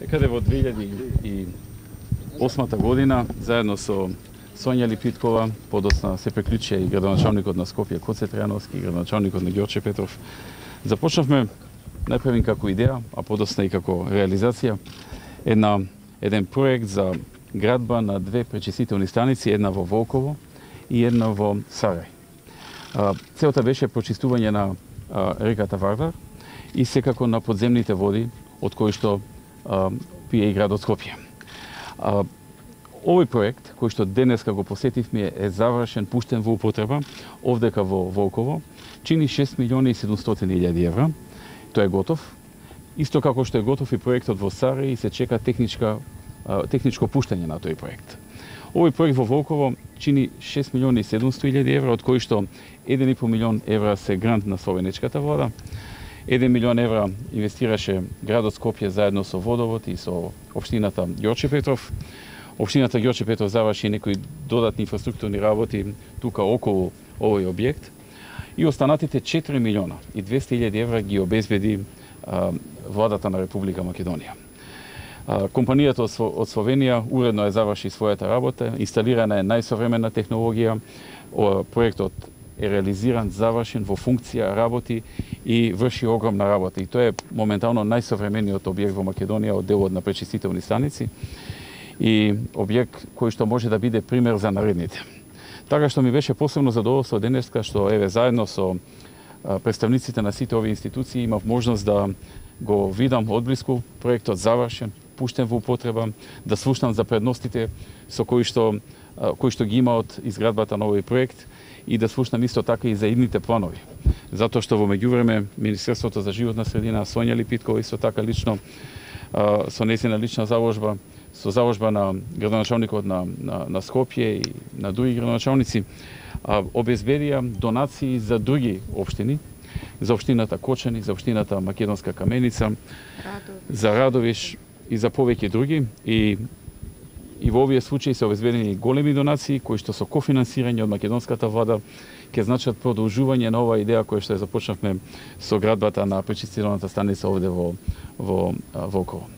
Некаде во 2008 година, заедно со Сонја Липиткова, подосна се приклучи и градоначалникот на Скопје Коце Трајановски и градоначалникот на Ѓорче Петров. Започнавме најпрвен како идеја, а подосна и како реализација еден проект за градба на две пречистителни станици, една во Волково и една во Сарај. Целта беше прочистување на реката Вардар и секако на подземните води од кои што пие и градот Скопје. Овој проект, кој што денеска го посетивме, е завршен, пуштен во употреба, овдека во Волково, чини 6.700.000 евра. Тој е готов. Исто како што е готов и проектот во Сарај и се чека техничко пуштање на тој проект. Овој проект во Волково чини 6.700.000 евра, од кои што 1,5 милион евра се грант на Словенечката вода, 1 милион евра инвестираше градот Скопје заедно со Водовод и со општината Ѓорче Петров. Општината Ѓорче Петров заврши некои додатни инфраструктурни работи тука околу овој објект и останатите 4 милиона и 200.000 евра ги обезбеди владата на Република Македонија. Компанијата од Словенија уредно е заврши својата работа, инсталирана е најсовремена технологија, проектот е реализиран, завршен, во функција, работи и врши огромна работа. И тоа е моментално најсовремениот објект во Македонија од делот на пречистителни станици и објект кој што може да биде пример за наредните. Така што ми беше посебно задоволство денеска што еве заедно со представниците на сите овие институции имав можност да го видам одблиску проектот завршен, пуштен во употреба, да слушнам за предностите со кои што ги има од изградбата на овој проект и да слушнам исто така и за идните планови. Затоа што во меѓувреме Министерството за животна средина, Сонја Липиткова исто така лично со нејзина лична заложба, со заложба на градоначалникот на Скопје и на други градоначалници, обезбедија донации за други општини, за општината Кочани, за општината Македонска Каменица, за Радовиш и за повеќе други. И во овие случаи се обезбедени големи донации кои што со кофинансирање од македонската влада ќе значат продолжување на оваа идеја која што ја започнавме со градбата на пречистителната станица овде во Волково.